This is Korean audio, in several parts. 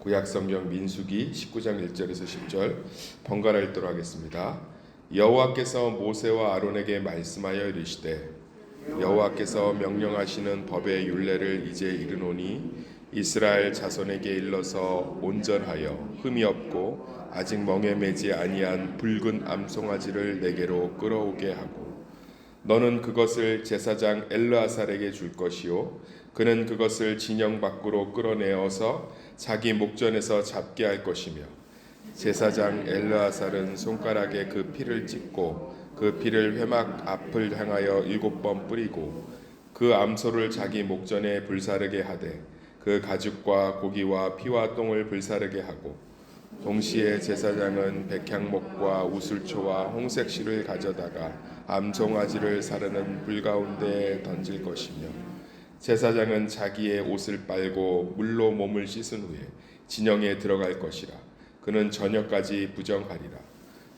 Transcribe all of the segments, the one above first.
구약성경 민수기 19장 1절에서 10절 번갈아 읽도록 하겠습니다. 여호와께서 모세와 아론에게 말씀하여 이르시되 여호와께서 명령하시는 법의 율례를 이제 이르노니 이스라엘 자손에게 일러서 온전하여 흠이 없고 아직 멍에 매지 아니한 붉은 암송아지를 내게로 끌어오게 하고 너는 그것을 제사장 엘르아살에게 줄 것이요 그는 그것을 진영 밖으로 끌어내어서 자기 목전에서 잡게 할 것이며 제사장 엘르아살은 손가락에 그 피를 찍고 그 피를 회막 앞을 향하여 7번 뿌리고 그 암소를 자기 목전에 불사르게 하되 그 가죽과 고기와 피와 똥을 불사르게 하고 동시에 제사장은 백향목과 우슬초와 홍색실을 가져다가 암송아지를 사르는 불 가운데에 던질 것이며 제사장은 자기의 옷을 빨고 물로 몸을 씻은 후에 진영에 들어갈 것이라. 그는 저녁까지 부정하리라.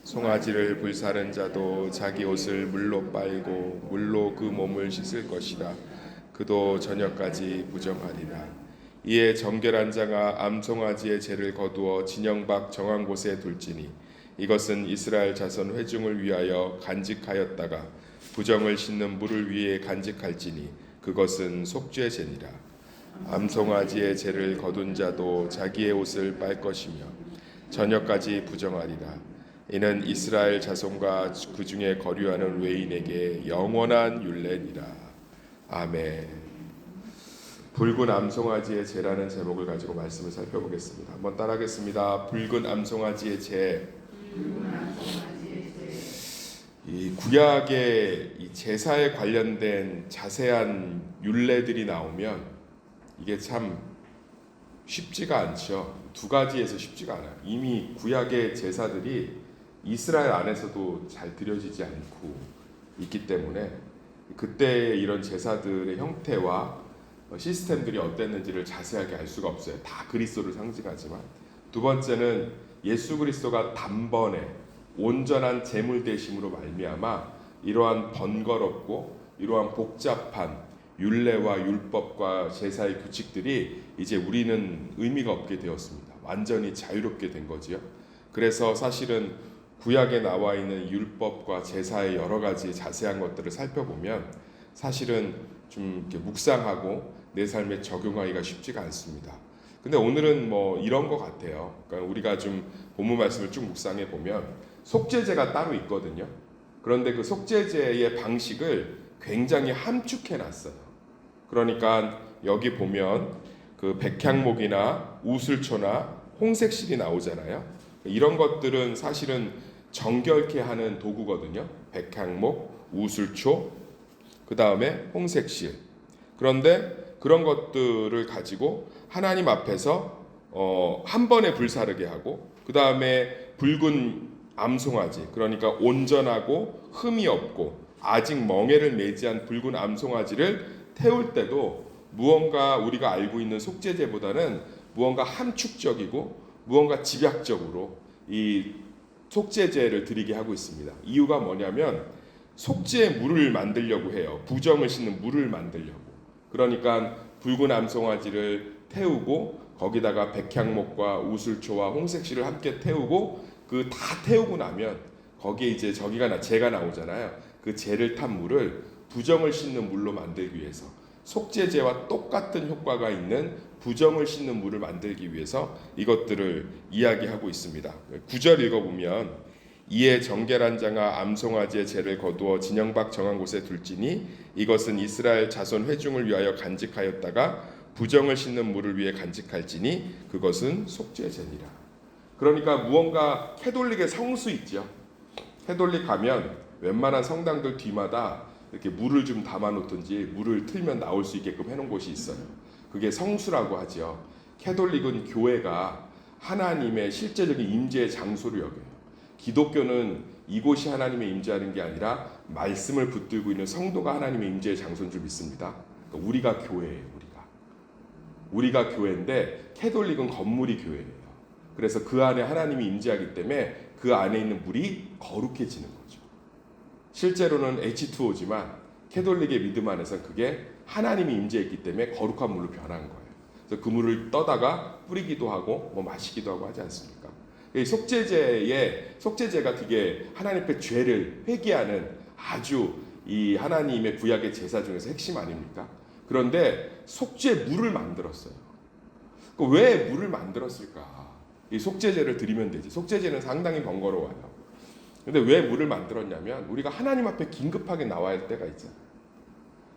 송아지를 불사른 자도 자기 옷을 물로 빨고 물로 그 몸을 씻을 것이라. 그도 저녁까지 부정하리라. 이에 정결한 자가 암송아지의 죄를 거두어 진영 밖 정한 곳에 둘지니 이것은 이스라엘 자손 회중을 위하여 간직하였다가 부정을 씻는 물을 위해 간직할지니 그것은 속죄 죄니라. 암송아지의 죄를 거둔 자도 자기의 옷을 빨 것이며 저녁까지 부정하리라. 이는 이스라엘 자손과 그 중에 거류하는 외인에게 영원한 율례니라. 아멘. 붉은 암송아지의 죄라는 제목을 가지고 말씀을 살펴보겠습니다. 한번 따라하겠습니다. 붉은 암송아지의 죄. 이 구약의 이 제사에 관련된 자세한 율례들이 나오면 이게 참 쉽지가 않죠. 두 가지에서 쉽지가 않아요. 이미 구약의 제사들이 이스라엘 안에서도 잘 드려지지 않고 있기 때문에 그때의 이런 제사들의 형태와 시스템들이 어땠는지를 자세하게 알 수가 없어요. 다 그리스도를 상징하지만 두 번째는 예수 그리스도가 단번에 온전한 제물 대심으로 말미암아 이러한 번거롭고 이러한 복잡한 율례와 율법과 제사의 규칙들이 이제 우리는 의미가 없게 되었습니다. 완전히 자유롭게 된 거지요. 그래서 사실은 구약에 나와 있는 율법과 제사의 여러 가지 자세한 것들을 살펴보면 사실은 좀 이렇게 묵상하고 내 삶에 적용하기가 쉽지가 않습니다. 근데 오늘은 뭐 이런 것 같아요. 그러니까 우리가 좀 본문 말씀을 쭉 묵상해 보면 속죄제가 따로 있거든요. 그런데 그 속죄제의 방식을 굉장히 함축해 놨어요. 그러니까 여기 보면 그 백향목이나 우슬초나 홍색실이 나오잖아요. 이런 것들은 사실은 정결케 하는 도구거든요. 백향목, 우슬초, 그 다음에 홍색실. 그런데 그런 것들을 가지고 하나님 앞에서 한 번에 불사르게 하고 그 다음에 붉은 암송아지, 그러니까 온전하고 흠이 없고 아직 멍에를 매지 않은 붉은 암송아지를 태울 때도 무언가 우리가 알고 있는 속죄제보다는 무언가 함축적이고 무언가 집약적으로 이 속죄제를 드리게 하고 있습니다. 이유가 뭐냐면 속죄의 물을 만들려고 해요. 부정을 씻는 물을 만들려고. 그러니까 붉은 암송아지를 태우고 거기다가 백향목과 우슬초와 홍색실을 함께 태우고 그 다 태우고 나면 거기에 이제 재가 나오잖아요. 그 재를 탄 물을 부정을 씻는 물로 만들기 위해서 속죄제와 똑같은 효과가 있는 부정을 씻는 물을 만들기 위해서 이것들을 이야기하고 있습니다. 9절 읽어보면 이에 정결한 자가 암송아지의 죄를 거두어 진영 밖 정한 곳에 둘지니 이것은 이스라엘 자손 회중을 위하여 간직하였다가 부정을 씻는 물을 위해 간직할지니 그것은 속죄제니라. 그러니까 무언가 캐톨릭의 성수 있죠. 캐톨릭 가면 웬만한 성당들 뒤마다 이렇게 물을 좀 담아놓든지 물을 틀면 나올 수 있게끔 해놓은 곳이 있어요. 그게 성수라고 하죠. 캐톨릭은 교회가 하나님의 실제적인 임재의 장소로 여겨요. 기독교는 이곳이 하나님의 임재하는 게 아니라 말씀을 붙들고 있는 성도가 하나님의 임재의 장소인 줄 믿습니다. 그러니까 우리가 교회예요. 우리가 교회인데 캐톨릭은 건물이 교회예요. 그래서 그 안에 하나님이 임재하기 때문에 그 안에 있는 물이 거룩해지는 거죠. 실제로는 H2O지만 캐톨릭의 믿음 안에서는 그게 하나님이 임재했기 때문에 거룩한 물로 변한 거예요. 그래서 그물을 떠다가 뿌리기도 하고 뭐 마시기도 하고 하지 않습니까? 이 속죄제가 되게 하나님 앞에 죄를 회개하는 아주 이 하나님의 구약의 제사 중에서 핵심 아닙니까? 그런데 속죄물을 만들었어요. 왜 물을 만들었을까? 이 속죄제를 드리면 되지. 속죄제는 상당히 번거로워요. 근데 왜 물을 만들었냐면 우리가 하나님 앞에 긴급하게 나와야 할 때가 있잖아요.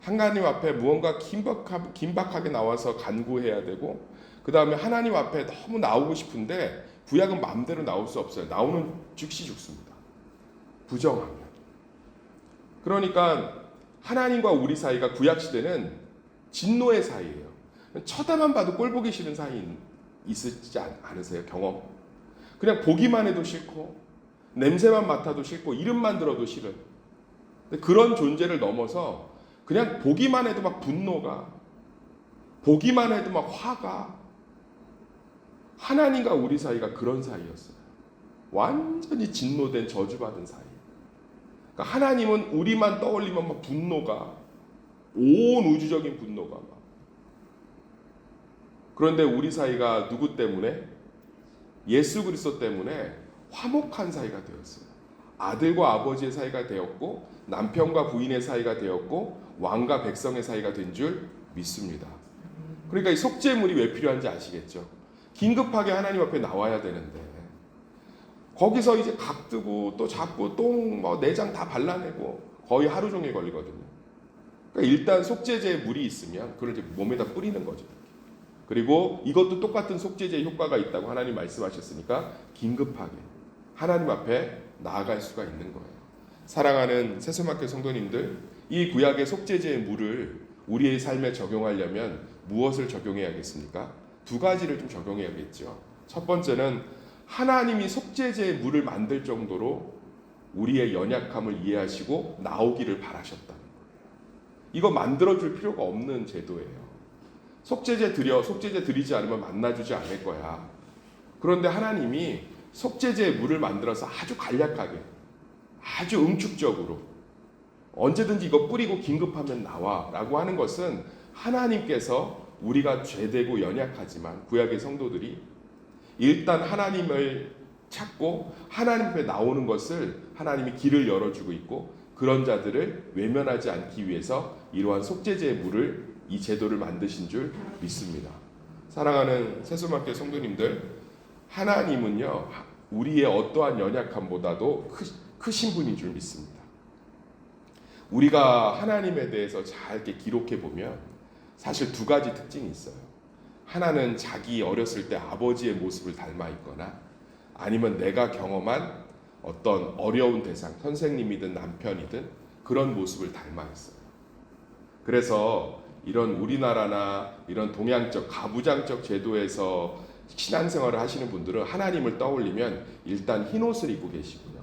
하나님 앞에 무언가 긴박하게 나와서 간구해야 되고, 그 다음에 하나님 앞에 너무 나오고 싶은데 구약은 마음대로 나올 수 없어요. 나오는 즉시 죽습니다. 부정하면. 그러니까 하나님과 우리 사이가 구약 시대는 진노의 사이예요. 쳐다만 봐도 꼴 보기 싫은 사이 있으시지 않으세요? 경험. 그냥 보기만 해도 싫고 냄새만 맡아도 싫고 이름만 들어도 싫은 그런 존재를 넘어서 그냥 보기만 해도 막 분노가, 보기만 해도 막 화가, 하나님과 우리 사이가 그런 사이였어요. 완전히 진노된 저주받은 사이. 그러니까 하나님은 우리만 떠올리면 막 분노가, 온 우주적인 분노가 막. 그런데 우리 사이가 누구 때문에? 예수 그리스도 때문에 화목한 사이가 되었어요. 아들과 아버지의 사이가 되었고 남편과 부인의 사이가 되었고 왕과 백성의 사이가 된 줄 믿습니다. 그러니까 이 속죄물이 왜 필요한지 아시겠죠? 긴급하게 하나님 앞에 나와야 되는데 거기서 이제 각 뜨고 또 잡고 똥 뭐 내장 다 발라내고 거의 하루 종일 걸리거든요. 그러니까 일단 속죄제에 물이 있으면 그걸 이제 몸에다 뿌리는 거죠. 그리고 이것도 똑같은 속죄제의 효과가 있다고 하나님 말씀하셨으니까 긴급하게 하나님 앞에 나아갈 수가 있는 거예요. 사랑하는 새소망교 성도님들, 이 구약의 속죄제의 물을 우리의 삶에 적용하려면 무엇을 적용해야겠습니까? 두 가지를 좀 적용해야겠죠. 첫 번째는 하나님이 속죄제의 물을 만들 정도로 우리의 연약함을 이해하시고 나오기를 바라셨다는 거예요. 이거 만들어줄 필요가 없는 제도예요. 속죄제 드리지 않으면 만나주지 않을 거야. 그런데 하나님이 속죄제의 물을 만들어서 아주 간략하게, 아주 응축적으로 언제든지 이거 뿌리고 긴급하면 나와 라고 하는 것은 하나님께서 우리가 죄되고 연약하지만 구약의 성도들이 일단 하나님을 찾고 하나님 앞에 나오는 것을 하나님이 길을 열어주고 있고 그런 자들을 외면하지 않기 위해서 이러한 속죄제의 물을 이 제도를 만드신 줄 믿습니다. 사랑하는 새소망교 성도님들, 하나님은요 우리의 어떠한 연약함보다도 크신 분인 줄 믿습니다. 우리가 하나님에 대해서 잘 이렇게 기록해 보면 사실 두 가지 특징이 있어요. 하나는 자기 어렸을 때 아버지의 모습을 닮아 있거나 아니면 내가 경험한 어떤 어려운 대상, 선생님이든 남편이든 그런 모습을 닮아 있어요. 그래서 이런 우리나라나 이런 동양적 가부장적 제도에서 신앙생활을 하시는 분들은 하나님을 떠올리면 일단 흰 옷을 입고 계시고요.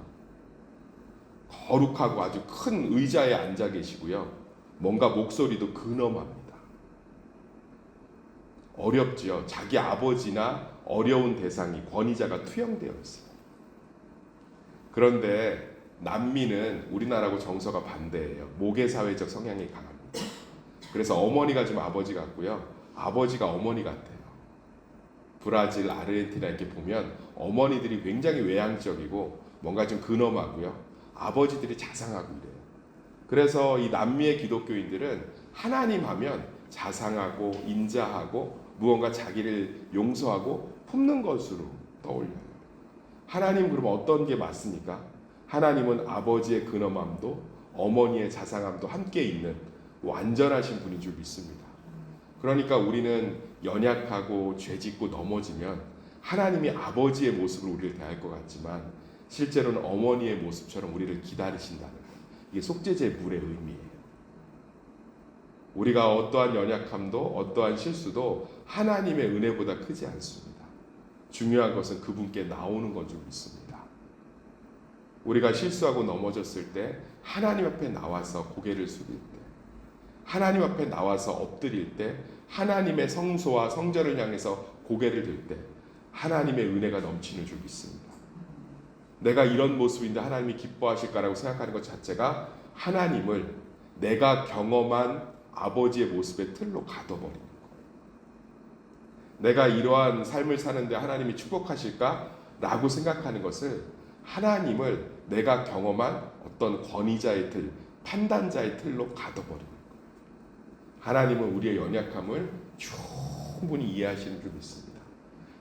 거룩하고 아주 큰 의자에 앉아 계시고요. 뭔가 목소리도 근엄합니다. 어렵지요. 자기 아버지나 어려운 대상이 권위자가 투영되어 있어요. 그런데 남미는 우리나라하고 정서가 반대예요. 모계사회적 성향이 강합니다. 그래서 어머니가 좀 아버지 같고요. 아버지가 어머니 같아요. 브라질, 아르헨티나 이렇게 보면 어머니들이 굉장히 외향적이고 뭔가 좀 근엄하고요. 아버지들이 자상하고 이래요. 그래서 이 남미의 기독교인들은 하나님 하면 자상하고 인자하고 무언가 자기를 용서하고 품는 것으로 떠올려요. 하나님 그럼 어떤 게 맞습니까? 하나님은 아버지의 근엄함도 어머니의 자상함도 함께 있는 완전하신 분인 줄 믿습니다. 그러니까 우리는 연약하고 죄짓고 넘어지면 하나님이 아버지의 모습으로 우리를 대할 것 같지만 실제로는 어머니의 모습처럼 우리를 기다리신다는 것. 이게 속죄제의 물의 의미예요. 우리가 어떠한 연약함도 어떠한 실수도 하나님의 은혜보다 크지 않습니다. 중요한 것은 그분께 나오는 건 줄 믿습니다. 우리가 실수하고 넘어졌을 때 하나님 앞에 나와서 고개를 숙일 때 하나님 앞에 나와서 엎드릴 때 하나님의 성소와 성전을 향해서 고개를 들 때 하나님의 은혜가 넘치는 줄 믿습니다. 내가 이런 모습인데 하나님이 기뻐하실까라고 생각하는 것 자체가 하나님을 내가 경험한 아버지의 모습의 틀로 가둬버리는 거예요. 내가 이러한 삶을 사는데 하나님이 축복하실까라고 생각하는 것을 하나님을 내가 경험한 어떤 권위자의 틀, 판단자의 틀로 가둬버리는 거예요. 하나님은 우리의 연약함을 충분히 이해하시는 줄 믿습니다.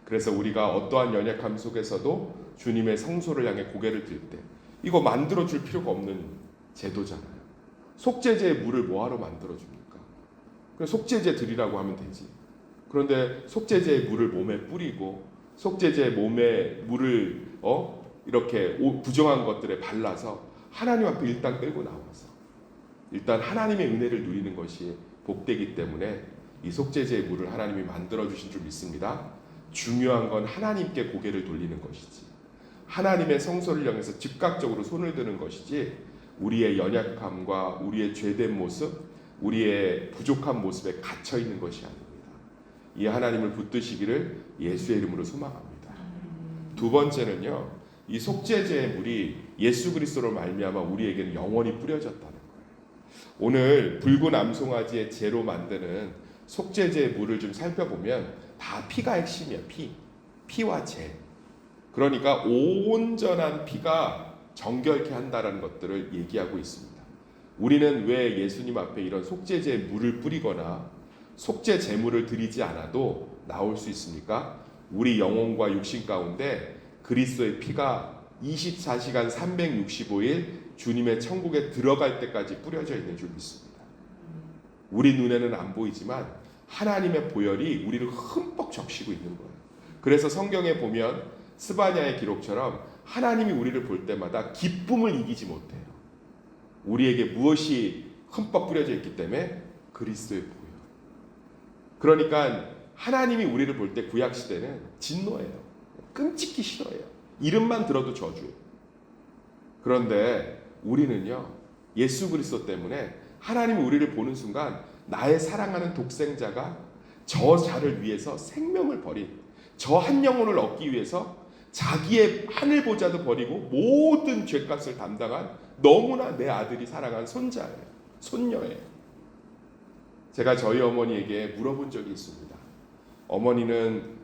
그래서 우리가 어떠한 연약함 속에서도 주님의 성소를 향해 고개를 들 때 이거 만들어줄 필요가 없는 제도잖아요. 속죄제의 물을 뭐하러 만들어줍니까? 그냥 속죄제 드리라고 하면 되지. 그런데 속죄제의 물을 몸에 뿌리고 속죄제의 몸에 물을 이렇게 부정한 것들에 발라서 하나님 앞에 일단 끌고 나와서 일단 하나님의 은혜를 누리는 것이 복되기 때문에 이 속죄제의 물을 하나님이 만들어주신 줄 믿습니다. 중요한 건 하나님께 고개를 돌리는 것이지 하나님의 성소를 향해서 즉각적으로 손을 드는 것이지 우리의 연약함과 우리의 죄된 모습, 우리의 부족한 모습에 갇혀 있는 것이 아닙니다. 이 하나님을 붙드시기를 예수의 이름으로 소망합니다. 두 번째는요, 이 속죄제의 물이 예수 그리스도로 말미암아 우리에게는 영원히 뿌려졌다는 거예요. 오늘 붉은 암송아지의 제로 만드는 속죄제의 물을 좀 살펴보면 다 피가 핵심이야. 피와 제. 그러니까 온전한 피가 정결케 한다라는 것들을 얘기하고 있습니다. 우리는 왜 예수님 앞에 이런 속죄제의 물을 뿌리거나 속죄 제물을 드리지 않아도 나올 수 있습니까? 우리 영혼과 육신 가운데 그리스도의 피가 24시간 365일 주님의 천국에 들어갈 때까지 뿌려져 있는 줄 믿습니다. 우리 눈에는 안 보이지만 하나님의 보혈이 우리를 흠뻑 적시고 있는 거예요. 그래서 성경에 보면 스바냐의 기록처럼 하나님이 우리를 볼 때마다 기쁨을 이기지 못해요. 우리에게 무엇이 흠뻑 뿌려져 있기 때문에 그리스도의 보혈. 그러니까 하나님이 우리를 볼 때 구약 시대는 진노예요. 끔찍히 싫어해요. 이름만 들어도 저주예요. 그런데 우리는요, 예수 그리스도 때문에 하나님이 우리를 보는 순간 나의 사랑하는 독생자가 저 자를 위해서 생명을 버린 저 한 영혼을 얻기 위해서 자기의 하늘 보좌도 버리고 모든 죄값을 담당한 너무나 내 아들이 사랑한 손자예요. 손녀예요. 제가 저희 어머니에게 물어본 적이 있습니다. 어머니는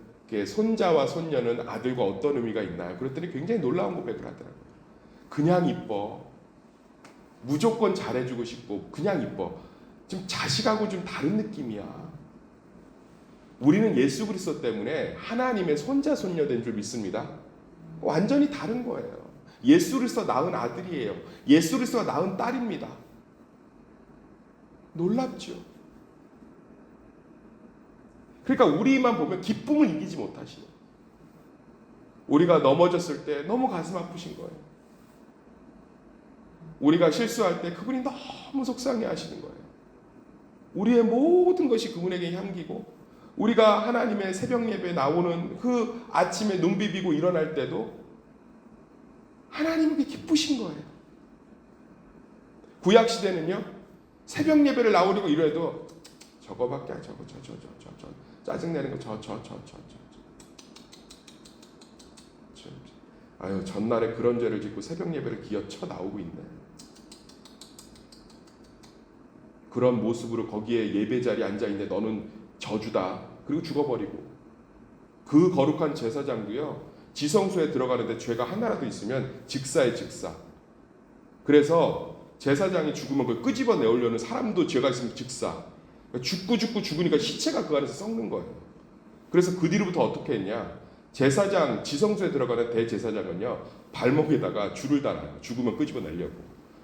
손자와 손녀는 아들과 어떤 의미가 있나요? 그랬더니 굉장히 놀라운 고백을 하더라고요. 그냥 이뻐. 무조건 잘해주고 싶고 그냥 이뻐. 좀 자식하고 좀 다른 느낌이야. 우리는 예수 그리스도 때문에 하나님의 손자 손녀 된 줄 믿습니다. 완전히 다른 거예요. 예수 그리스도 낳은 아들이에요. 예수 그리스도가 낳은 딸입니다. 놀랍죠? 그러니까 우리만 보면 기쁨을 이기지 못하시는, 우리가 넘어졌을 때 너무 가슴 아프신 거예요. 우리가 실수할 때 그분이 너무 속상해 하시는 거예요. 우리의 모든 것이 그분에게 향기고, 우리가 하나님의 새벽 예배에 나오는 그 아침에 눈 비비고 일어날 때도 하나님께 기쁘신 거예요. 구약 시대는요, 새벽 예배를 나오려고 이래도 저거밖에 안, 저거 짜증내는 거 아유, 전날에 그런 죄를 짓고 새벽 예배를 기어 쳐 나오고 있네. 그런 모습으로 거기에 예배 자리에 앉아 있네. 너는 저주다. 그리고 죽어버리고. 그 거룩한 제사장도요, 지성소에 들어가는데 죄가 하나라도 있으면 즉사에 즉사. 그래서 제사장이 죽으면 그걸 끄집어 내오려는 사람도 죄가 있으면 즉사. 죽으니까 시체가 그 안에서 썩는 거예요. 그래서 그 뒤로부터 어떻게 했냐? 제사장, 지성소에 들어가는 대제사장은요, 발목에다가 줄을 달아요. 죽으면 끄집어 내려고.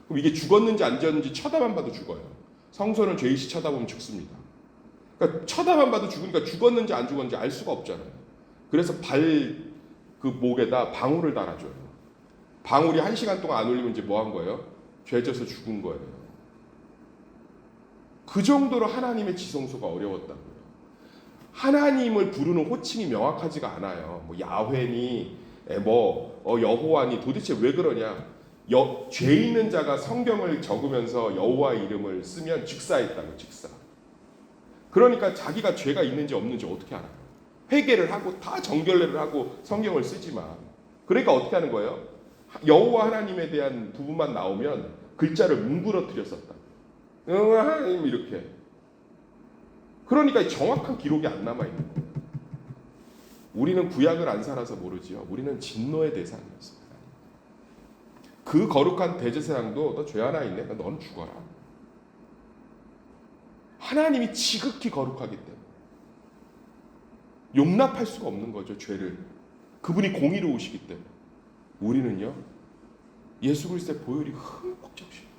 그럼 이게 죽었는지 안 죽었는지 쳐다만 봐도 죽어요. 성소는 죄의식 쳐다보면 죽습니다. 그러니까 쳐다만 봐도 죽으니까 죽었는지 안 죽었는지 알 수가 없잖아요. 그래서 그 목에다 방울을 달아줘요. 방울이 1시간 동안 안 울리면 이제 뭐 한 거예요? 죄져서 죽은 거예요. 그 정도로 하나님의 지성소가 어려웠다고요. 하나님을 부르는 호칭이 명확하지가 않아요. 뭐 야훼니, 여호와니, 도대체 왜 그러냐? 죄 있는 자가 성경을 적으면서 여호와의 이름을 쓰면 즉사했다고, 즉사. 그러니까 자기가 죄가 있는지 없는지 어떻게 알아요? 회개를 하고 다 정결례를 하고 성경을 쓰지만, 그러니까 어떻게 하는 거예요? 여호와 하나님에 대한 부분만 나오면 글자를 뭉그러뜨렸었다. 하나님 이렇게. 그러니까 정확한 기록이 안 남아 있는 거예요. 우리는 구약을 안 살아서 모르지요. 우리는 진노의 대상이었습니다. 그 거룩한 대제사장도 너 죄 하나 있네? 넌 죽어라. 하나님이 지극히 거룩하기 때문에 용납할 수가 없는 거죠. 죄를. 그분이 공의로우시기 때문에. 우리는요, 예수 그리스도의 보혈이 흠뻑 적십니다.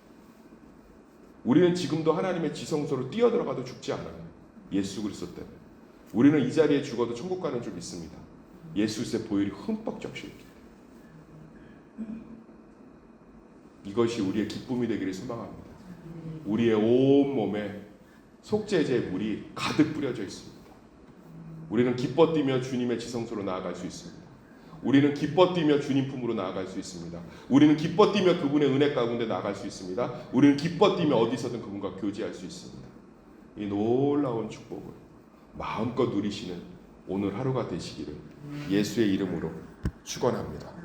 우리는 지금도 하나님의 지성소로 뛰어들어가도 죽지 않아요. 예수 그리스도 때문에. 우리는 이 자리에 죽어도 천국 가는 줄 믿습니다. 예수 그리스도의 보혈이 흠뻑 적시기 때문에. 이것이 우리의 기쁨이 되기를 소망합니다. 우리의 온 몸에 속죄제의 물이 가득 뿌려져 있습니다. 우리는 기뻐 뛰며 주님의 지성소로 나아갈 수 있습니다. 우리는 기뻐 뛰며 주님 품으로 나아갈 수 있습니다. 우리는 기뻐 뛰며 그분의 은혜 가운데 나아갈 수 있습니다. 우리는 기뻐 뛰며 어디서든 그분과 교제할 수 있습니다. 이 놀라운 축복을 마음껏 누리시는 오늘 하루가 되시기를 예수의 이름으로 축원합니다.